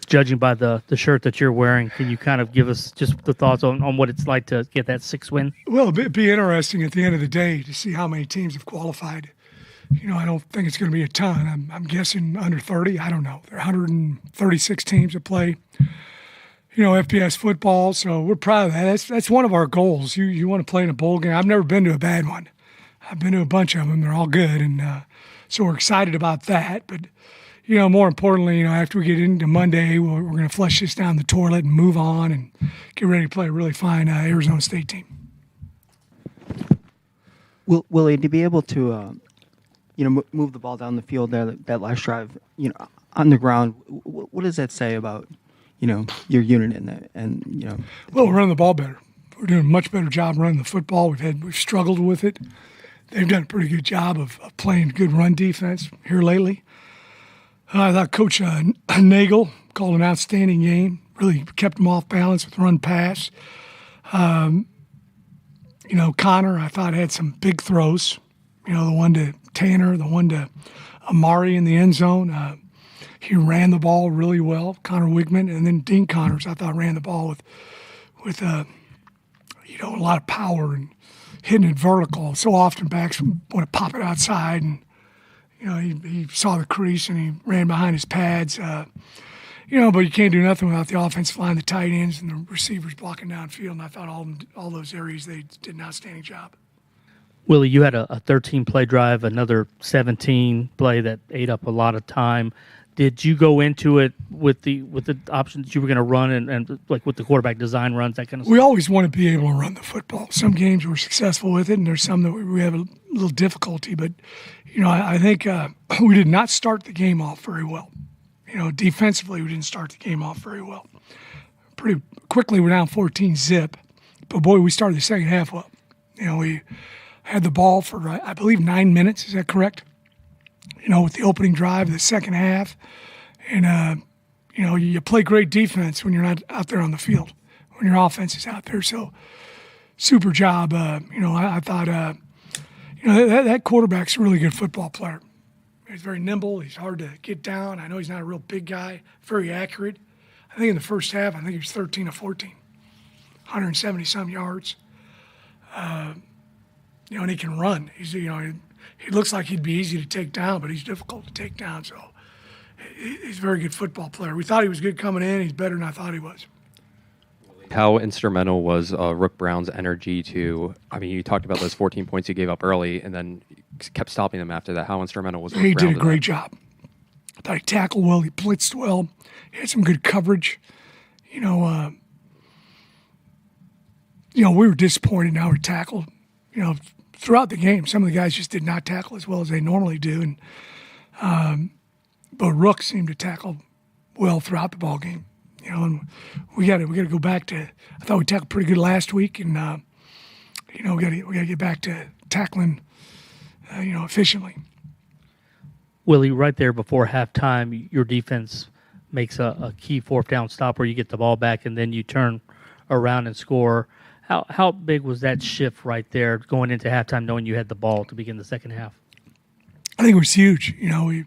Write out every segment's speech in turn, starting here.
Judging by the shirt that you're wearing, can you kind of give us just the thoughts on what it's like to get that 6th win? Well, it'd be interesting at the end of the day to see how many teams have qualified. I don't think it's going to be a ton. I'm guessing under 30. I don't know. There are 136 teams that play, FBS football. So we're proud of that. That's one of our goals. You want to play in a bowl game. I've never been to a bad one. I've been to a bunch of them. They're all good. And so we're excited about that. But, more importantly, after we get into Monday, we're going to flush this down the toilet and move on and get ready to play a really fine Arizona State team. Willie, to be able to move the ball down the field there, that last drive, on the ground, what does that say about, your unit Well, we're running the ball better. We're doing a much better job running the football. We've struggled with it. They've done a pretty good job of playing good run defense here lately. I thought Coach Nagel called an outstanding game. Really kept them off balance with run pass. Connor, I thought had some big throws. The one to Tanner, the one to Amari in the end zone. He ran the ball really well, Connor Wigman, and then Dean Connors, I thought, ran the ball with a lot of power and hitting it vertical. So often backs want to pop it outside, and he saw the crease and he ran behind his pads. But you can't do nothing without the offensive line, the tight ends, and the receivers blocking downfield. And I thought all those areas they did an outstanding job. Willie, you had a 13-play drive, another 17 play that ate up a lot of time. Did you go into it with the options that you were going to run and like with the quarterback design runs, that kind of stuff? We always want to be able to run the football. Some games we're successful with it, and there's some that we have a little difficulty. But, I think we did not start the game off very well. Defensively, we didn't start the game off very well. Pretty quickly, we're down 14-zip. But, boy, we started the second half well. We had the ball for, I believe, 9 minutes. Is that correct? With the opening drive, the second half. And, you play great defense when you're not out there on the field, when your offense is out there. So, super job. I thought, that quarterback's a really good football player. He's very nimble. He's hard to get down. I know he's not a real big guy, very accurate. I think in the first half, he was 13 of 14, 170-some yards. And he can run. He looks like he'd be easy to take down, but he's difficult to take down. So he's a very good football player. We thought he was good coming in. He's better than I thought he was. How instrumental was Rook Brown's energy you talked about those 14 points you gave up early and then kept stopping them after that. How instrumental was Rook Brown? He did a great job. I thought he tackled well. He blitzed well. He had some good coverage. We were disappointed in how he tackled. Throughout the game, some of the guys just did not tackle as well as they normally do, but Rook seemed to tackle well throughout the ball game. And we got to go back to. I thought we tackled pretty good last week, and we got to get back to tackling, efficiently. Willie, right there before halftime, your defense makes a key 4th down stop where you get the ball back and then you turn around and score. How big was that shift right there going into halftime, knowing you had the ball to begin the second half? I think it was huge. We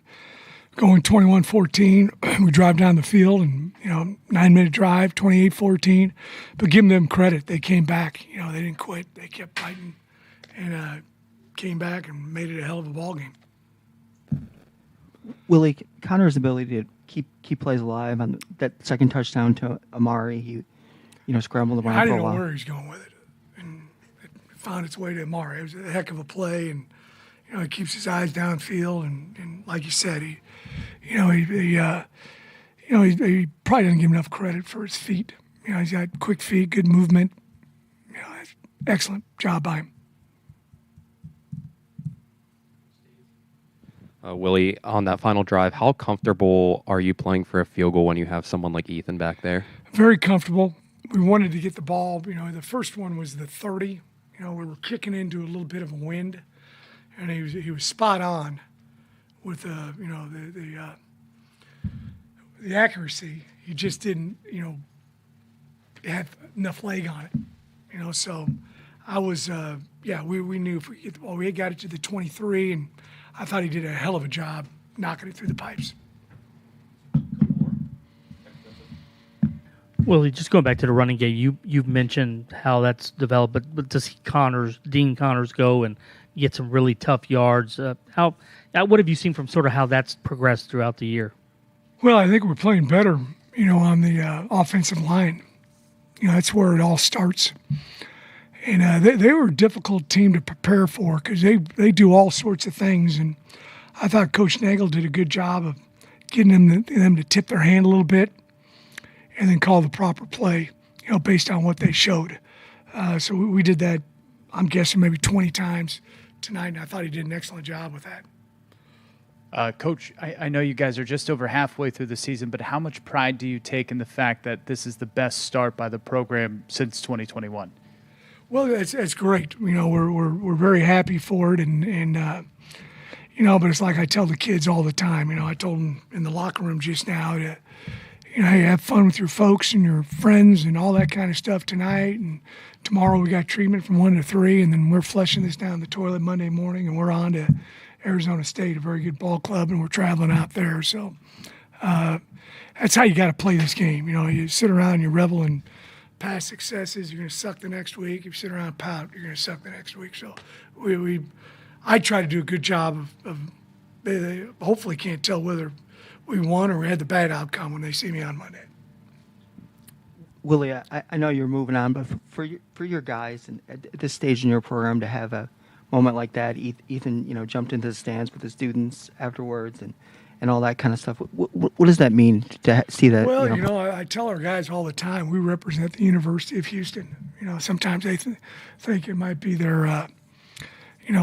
going 21-14. We drive down the field and 9-minute drive, 28-14. But give them credit, they came back. They didn't quit. They kept fighting and came back and made it a hell of a ball game. Willie, Connor's ability to keep plays alive on that second touchdown to Amari, he scrambled around for a while. I didn't know where he was going with it, and it found its way to Amari. It was a heck of a play, and he keeps his eyes downfield, and like you said, he probably doesn't give enough credit for his feet. He's got quick feet, good movement. Excellent job by him. Willie, on that final drive, how comfortable are you playing for a field goal when you have someone like Ethan back there? Very comfortable. We wanted to get the ball. The first one was the 30. We were kicking into a little bit of a wind, and he was spot on with the accuracy. He just didn't have enough leg on it. So I was we knew if we get the ball, we had got it to the 23, and I thought he did a hell of a job knocking it through the pipes. Willie, just going back to the running game, you've mentioned how that's developed, but to see Dean Connors go and get some really tough yards, what have you seen from sort of how that's progressed throughout the year? Well, I think we're playing better, on the offensive line. That's where it all starts. And they were a difficult team to prepare for because they do all sorts of things. And I thought Coach Nagel did a good job of getting them to tip their hand a little bit and then call the proper play, based on what they showed. So we did that, I'm guessing, maybe 20 times tonight, and I thought he did an excellent job with that. Coach, I know you guys are just over halfway through the season, but how much pride do you take in the fact that this is the best start by the program since 2021? Well, that's great. We're very happy for it, and but it's like I tell the kids all the time. I told them in the locker room just now to, hey, have fun with your folks and your friends and all that kind of stuff tonight. And tomorrow we got treatment from 1 to 3, and then we're flushing this down the toilet Monday morning, and we're on to Arizona State, a very good ball club, and we're traveling out there. So that's how you got to play this game. You sit around and you revel in past successes. You're going to suck the next week. If you sit around and pout, you're going to suck the next week. So I try to do a good job of they hopefully can't tell whether we won or we had the bad outcome when they see me on Monday. Willie, I know you're moving on, but for your guys and at this stage in your program to have a moment like that, Ethan, jumped into the stands with the students afterwards and all that kind of stuff. What does that mean to see that? Well, I tell our guys all the time, we represent the University of Houston. Sometimes they think it might be their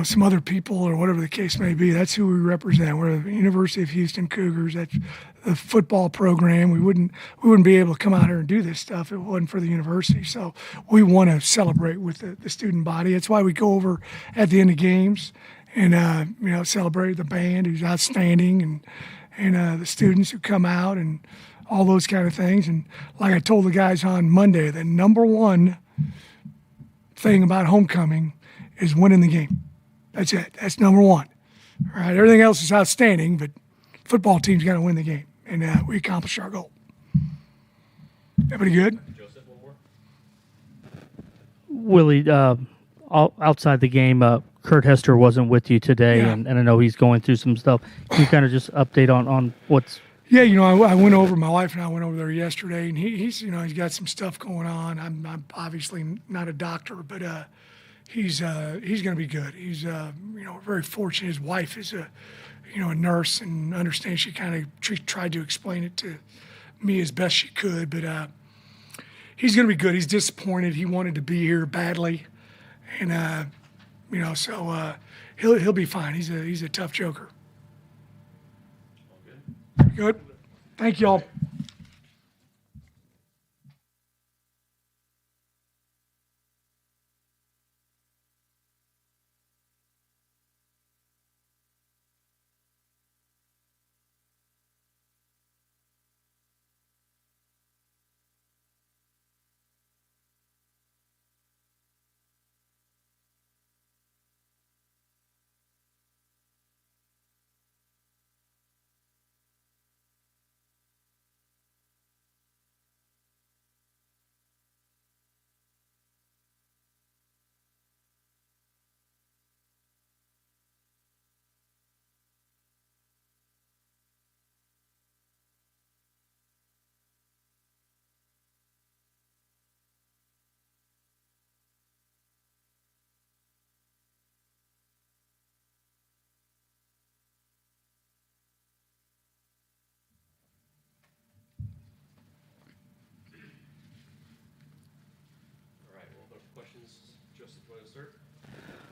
some other people or whatever the case may be. That's who we represent. We're the University of Houston Cougars. That's the football program. We wouldn't be able to come out here and do this stuff if it wasn't for the university. So we want to celebrate with the student body. That's why we go over at the end of games and celebrate the band who's outstanding and the students who come out and all those kind of things. And like I told the guys on Monday, the number one thing about homecoming is winning the game. That's it. That's number one. All right. Everything else is outstanding, but football team's got to win the game, and we accomplished our goal. Everybody good? Joseph, one more. Willie, outside the game, Kurt Hester wasn't with you today, Yeah. and I know he's going through some stuff. Can you kind of just update on what's? Yeah, I went over. My wife and I went over there yesterday, and he's got some stuff going on. I'm obviously not a doctor, but he's going to be good. He's very fortunate. His wife is a nurse and understands. She kind of tried to explain it to me as best she could, but he's going to be good. He's disappointed. He wanted to be here badly, and so he'll be fine. He's a tough joker. Good. Thank y'all.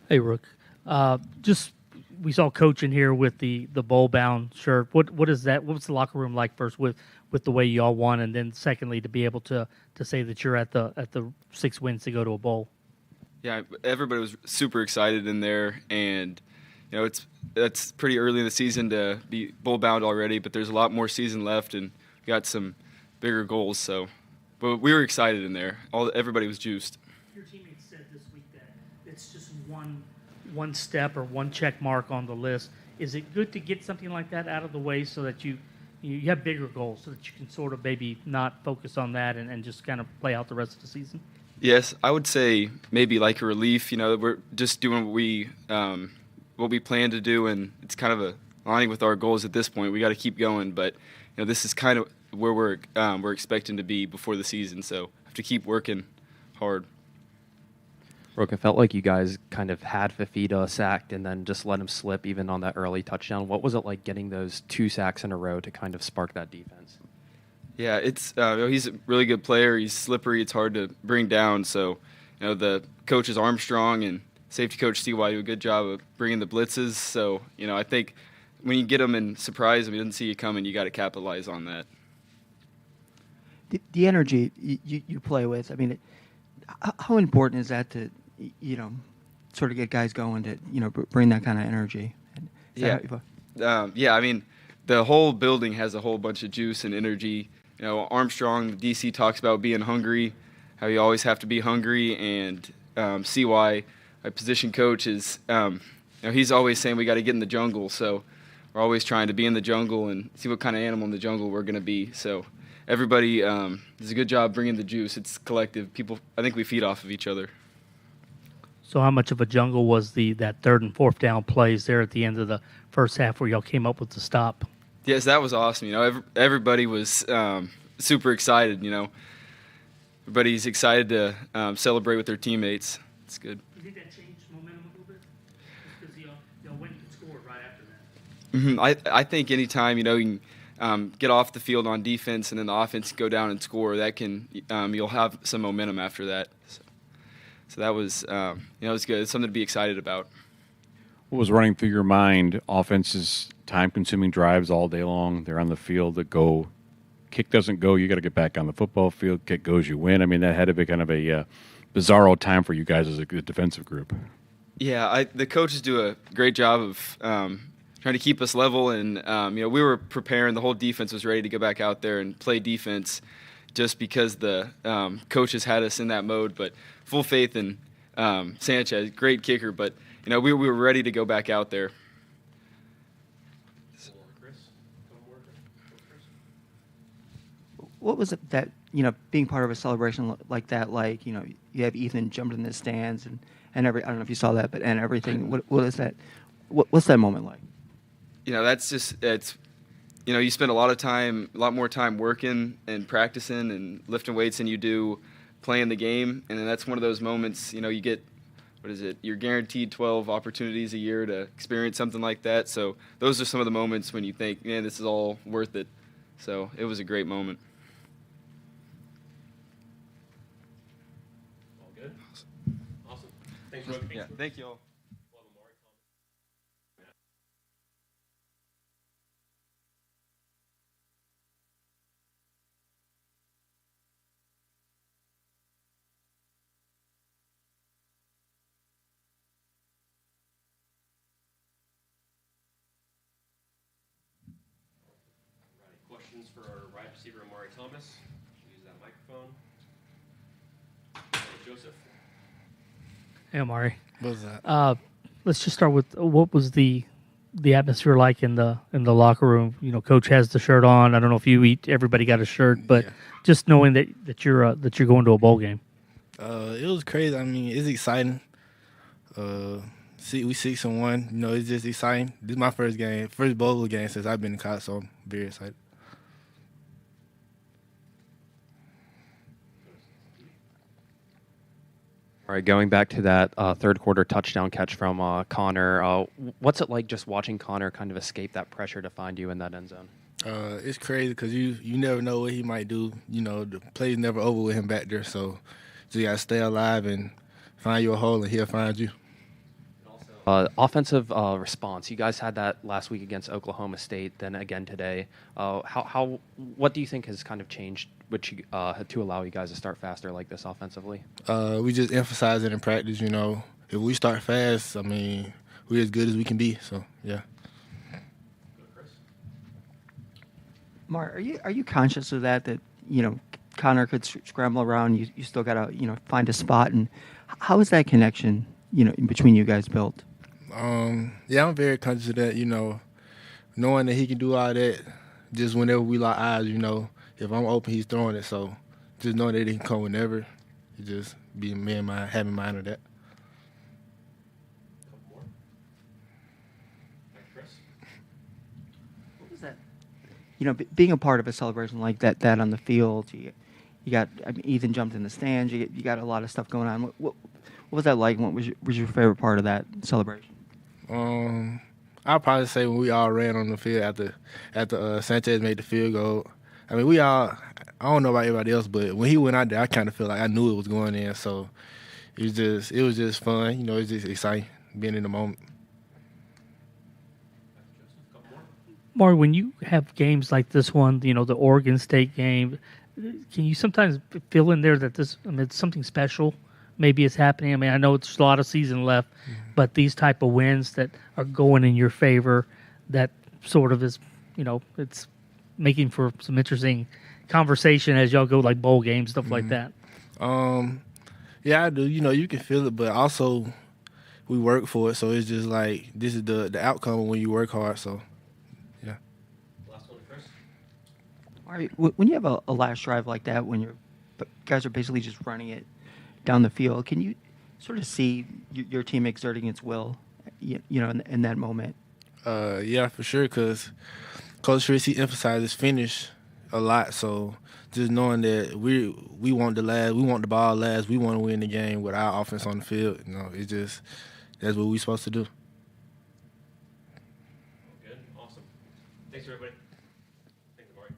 Hey, Rook. Just we saw Coach in here with the bowl bound shirt. What is that? What was the locker room like first with the way y'all won, and then secondly to be able to say that you're at the 6 wins to go to a bowl? Yeah, everybody was super excited in there, and it's pretty early in the season to be bowl bound already, but there's a lot more season left, and we got some bigger goals. So, but we were excited in there. Everybody was juiced. Your teammates said this week that it's just one step or one check mark on the list. Is it good to get something like that out of the way so that you you have bigger goals so that you can sort of maybe not focus on that and just kind of play out the rest of the season? Yes, I would say maybe like a relief. We're just doing what we plan to do, and it's kind of aligning with our goals at this point. We got to keep going, but this is kind of where we're expecting to be before the season. So have to keep working hard. Rook, it felt like you guys kind of had Fafita sacked and then just let him slip even on that early touchdown. What was it like getting those 2 sacks in a row to kind of spark that defense? Yeah, it's he's a really good player. He's slippery. It's hard to bring down. So, the coaches Armstrong and safety coach CY do a good job of bringing the blitzes. So, I think when you get them and surprise them, he doesn't see you coming, you got to capitalize on that. The energy you play with, I mean, how important is that to, sort of get guys going to, bring that kind of energy? Yeah. I mean, the whole building has a whole bunch of juice and energy. Armstrong, the DC, talks about being hungry, how you always have to be hungry, and CY, my position coach, is he's always saying we got to get in the jungle. So we're always trying to be in the jungle and see what kind of animal in the jungle we're going to be. So everybody does a good job bringing the juice. It's collective. People, I think we feed off of each other. So how much of a jungle was that 3rd and 4th down plays there at the end of the first half where y'all came up with the stop? Yes, that was awesome. Everybody was super excited. Everybody's excited to celebrate with their teammates. It's good. You think that changed momentum a little bit? Because y'all went and scored right after that. Mm-hmm. I think anytime you can get off the field on defense and then the offense go down and score, that can you'll have some momentum after that. So that was it was good. It's something to be excited about. What was running through your mind? Offenses, time-consuming drives all day long. They're on the field that go. Kick doesn't go, you got to get back on the football field. Kick goes, you win. I mean, that had to be kind of a bizarro time for you guys as a good defensive group. Yeah, the coaches do a great job of trying to keep us level, and we were preparing. The whole defense was ready to go back out there and play defense, just because the coaches had us in that mode. But full faith in Sanchez, great kicker. But we were ready to go back out there. What was it that, being part of a celebration like that, you have Ethan jumped in the stands and I don't know if you saw that, and everything. What is that? What's that moment like? That's just, you spend a lot more time working and practicing and lifting weights than you do playing the game. And then that's one of those moments, you get, you're guaranteed 12 opportunities a year to experience something like that. So those are some of the moments when you think, man, this is all worth it. So it was a great moment. Awesome. Thanks, Rook. Yeah, thank you all. Questions for our wide receiver, Amari Thomas. Use that microphone. Joseph. Hey, Amari. What was that? Let's just start with what was the atmosphere like in the locker room? Coach has the shirt on. I don't know if everybody got a shirt, but just knowing that you're going to a bowl game. It was crazy. I mean, it's exciting. We 6-1. It's just exciting. This is my first bowl game since I've been in college, so I'm very excited. All right, going back to that third quarter touchdown catch from Connor, what's it like just watching Connor kind of escape that pressure to find you in that end zone? It's crazy because you never know what he might do. The play's never over with him back there, so you got to stay alive and find you a hole, and he'll find you. Offensive response. You guys had that last week against Oklahoma State, then again today. What do you think has kind of changed to allow you guys to start faster like this offensively? We just emphasize it in practice. If we start fast, I mean, we're as good as we can be. So yeah. Mark, are you conscious of that Connor could scramble around, you still got to find a spot, and how is that connection in between you guys built? Yeah, I'm very conscious of that. Knowing that he can do all that, just whenever we lock eyes, if I'm open, he's throwing it. So just knowing that he can come whenever, it just be me and having mind of that. What was that? Being a part of a celebration like that on the field, you got. Ethan jumped in the stands. You got a lot of stuff going on. What was that like? What was your favorite part of that celebration? I'll probably say when we all ran on the field after Sanchez made the field goal. I mean, I don't know about everybody else, but when he went out there, I kind of feel like I knew it was going in. So it was just fun. It was just exciting being in the moment. Maury, when you have games like this one, the Oregon State game, can you sometimes feel in there that it's something special maybe is happening? I mean, I know there's a lot of season left, but these type of wins that are going in your favor, that sort of is, it's making for some interesting conversation as y'all go like bowl games, stuff like that. Yeah, I do. You can feel it, but also we work for it. So it's just like this is the outcome when you work hard. So, yeah. Last one, Chris. All right. When you have a last drive like that, when you guys are basically just running it down the field, can you sort of see your team exerting its will, in that moment? Yeah, for sure, because Coach Fritz, he emphasizes finish a lot. So just knowing that we want the ball last, we want to win the game with our offense on the field. It's just that's what we're supposed to do. Good, awesome. Thanks, everybody. Thanks, Amari.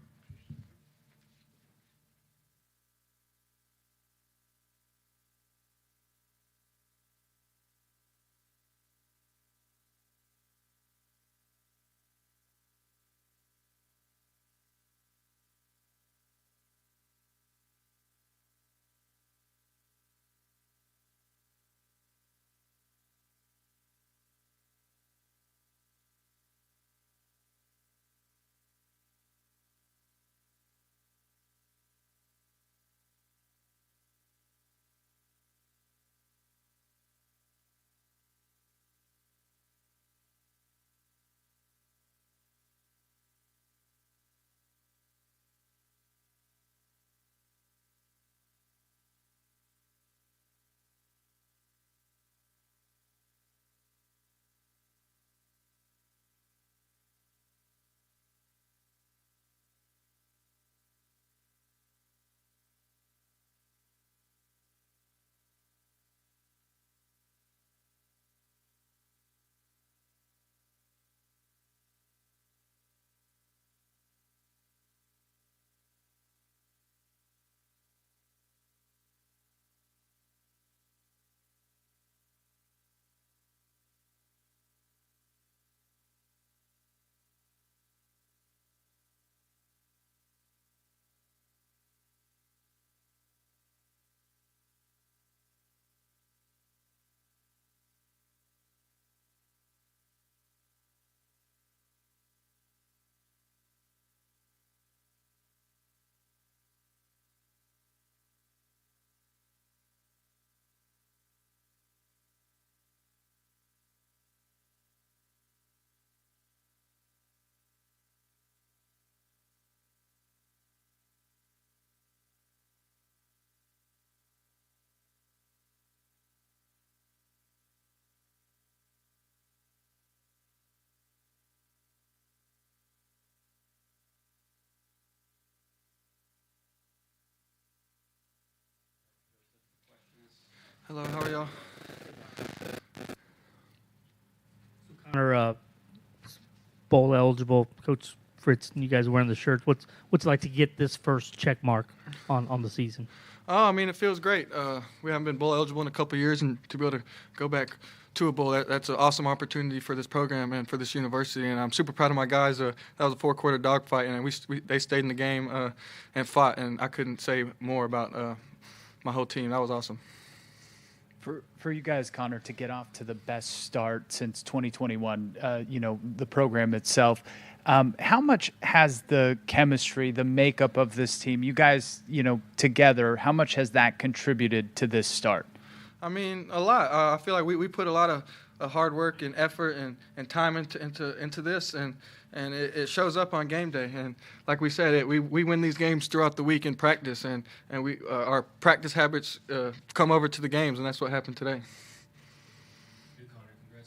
Hello, how are y'all? Connor, bowl eligible, Coach Fritz, and you guys are wearing the shirts. What's it like to get this first check mark on the season? Oh, I mean, it feels great. We haven't been bowl eligible in a couple of years, and to be able to go back to a bowl, that's an awesome opportunity for this program and for this university. And I'm super proud of my guys. That was a 4-quarter dogfight, and they stayed in the game and fought. And I couldn't say more about my whole team. That was awesome. For you guys, Connor, to get off to the best start since 2021, the program itself, how much has the chemistry, the makeup of this team, you guys, together, how much has that contributed to this start? I mean, a lot. I feel like we put a lot hard work and effort and time into this, and it shows up on game day. And like we said, we win these games throughout the week in practice, and we our practice habits come over to the games, and that's what happened today.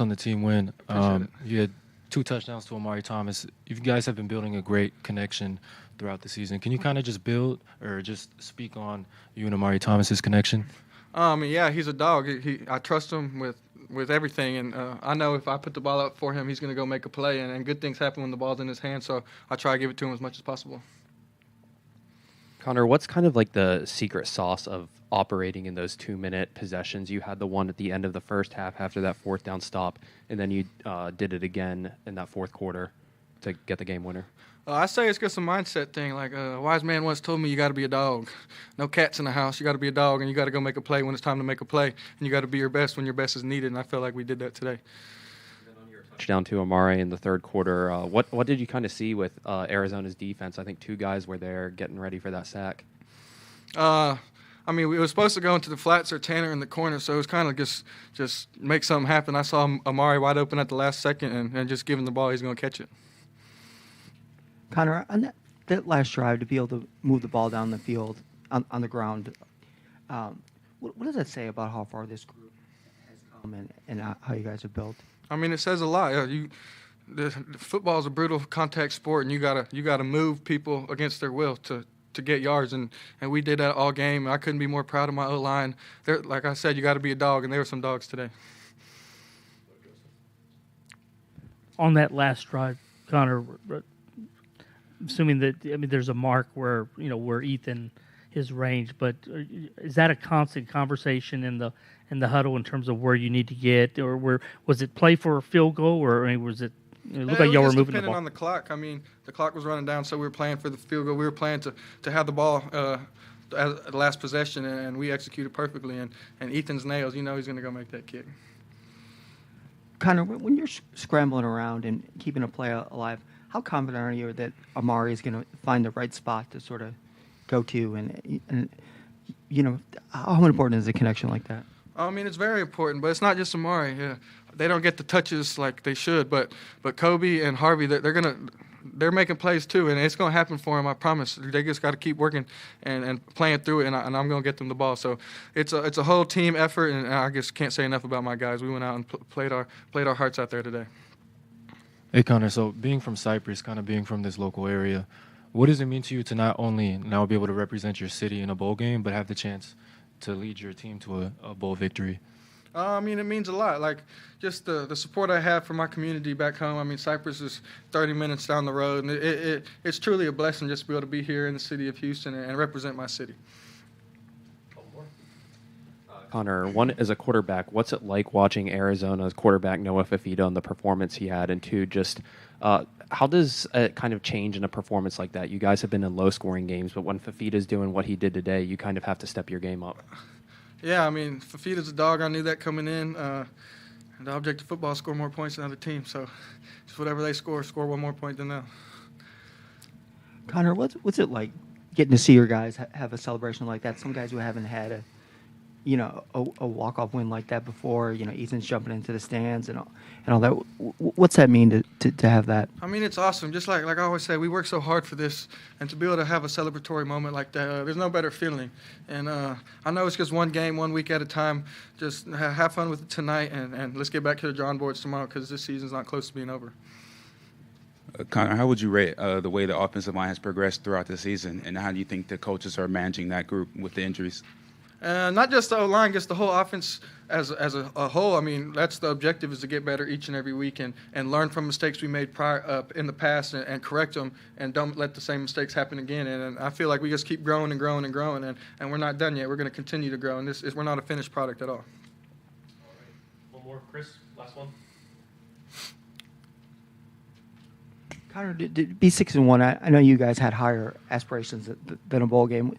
On the team win, Appreciate it. you had 2 touchdowns to Amari Thomas. You guys have been building a great connection throughout the season. Can you kind of just build or just speak on you and Amari Thomas's connection? Yeah, he's a dog. I trust him with everything, and I know if I put the ball up for him, he's going to go make a play, and good things happen when the ball's in his hand, so I try to give it to him as much as possible. Connor, what's kind of like the secret sauce of operating in those 2-minute possessions? You had the one at the end of the first half after that 4th down stop, and then you did it again in that 4th quarter to get the game winner. I say it's just a mindset thing. Like a wise man once told me, you got to be a dog. No cats in the house. You got to be a dog, and you got to go make a play when it's time to make a play, and you got to be your best when your best is needed, and I feel like we did that today. Touchdown to Amari in the 3rd quarter. What did you kind of see with Arizona's defense? I think 2 guys were there getting ready for that sack. We were supposed to go into the flats or Tanner in the corner, so it was kind of just make something happen. I saw Amari wide open at the last second and just give him the ball, he's going to catch it. Connor, on that last drive, to be able to move the ball down the field on the ground, what does that say about how far this group has come and how you guys are built? It says a lot. Football is a brutal contact sport, and you gotta move people against their will to get yards, and we did that all game. I couldn't be more proud of my O-line. Like I said, you got to be a dog, and there were some dogs today. On that last drive, Connor, assuming that there's a mark where Ethan his range, but is that a constant conversation in the huddle in terms of where you need to get, or was it play for a field goal, or was it? It looked like y'all were moving the ball. On the clock. The clock was running down, so we were playing for the field goal. We were playing to have the ball at the last possession, and we executed perfectly. And Ethan's nails, he's going to go make that kick. Connor, when you're scrambling around and keeping a play alive, how confident are you that Amari is going to find the right spot to sort of go to? And how important is a connection like that? It's very important, but it's not just Amari. Yeah. They don't get the touches like they should, but Kobe and Harvey, they're making plays too, and it's going to happen for them, I promise. They just got to keep working and playing through it, and I'm going to get them the ball. So it's a whole team effort, and I just can't say enough about my guys. We went out and played our hearts out there today. Hey, Connor, so being from Cypress, kind of being from this local area, what does it mean to you to not only now be able to represent your city in a bowl game, but have the chance to lead your team to a bowl victory? It means a lot. Like, just the support I have from my community back home. Cypress is 30 minutes down the road, and it's truly a blessing just to be able to be here in the city of Houston and represent my city. Connor, one, as a quarterback, what's it like watching Arizona's quarterback Noah Fifita and the performance he had? And 2, just how does it kind of change in a performance like that? You guys have been in low-scoring games, but when Fifita's doing what he did today, you kind of have to step your game up. Yeah, Fifita's a dog. I knew that coming in. The object of football is score more points than other teams. So just whatever they score one more point than them. Connor, what's it like getting to see your guys have a celebration like that? Some guys who haven't had a walk-off win like that before. Ethan's jumping into the stands and all that. What's that mean to have that? It's awesome. Just like I always say, we work so hard for this, and to be able to have a celebratory moment like that, there's no better feeling. And I know it's just one game, 1 week at a time. Just have fun with it tonight, and let's get back to the drawing boards tomorrow because this season's not close to being over. Connor, how would you rate the way the offensive line has progressed throughout the season, and how do you think the coaches are managing that group with the injuries? Not just the O-line, just the whole offense as a whole. That's the objective, is to get better each and every week and learn from mistakes we made in the past and correct them, and don't let the same mistakes happen again. And I feel like we just keep growing and growing and growing, and we're not done yet. We're going to continue to grow, and we're not a finished product at all. All right. One more, Chris. Last one. Connor, to be 6-1, I know you guys had higher aspirations than a bowl game.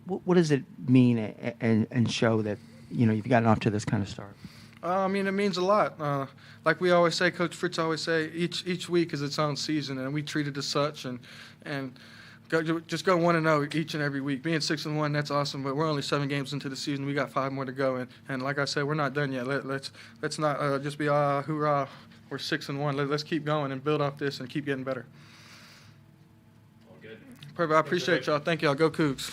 What does it mean and show that you've gotten off to this kind of start? It means a lot. Like we always say, Coach Fritz always say, each week is its own season, and we treat it as such. And just go 1-0 each and every week. Being 6-1, that's awesome, but we're only 7 games into the season. We got 5 more to go, and like I said, we're not done yet. Let's not just be hoorah. We're 6-1. Let's keep going and build off this and keep getting better. All good. Perfect. I appreciate y'all. Thank y'all. Go Cougs.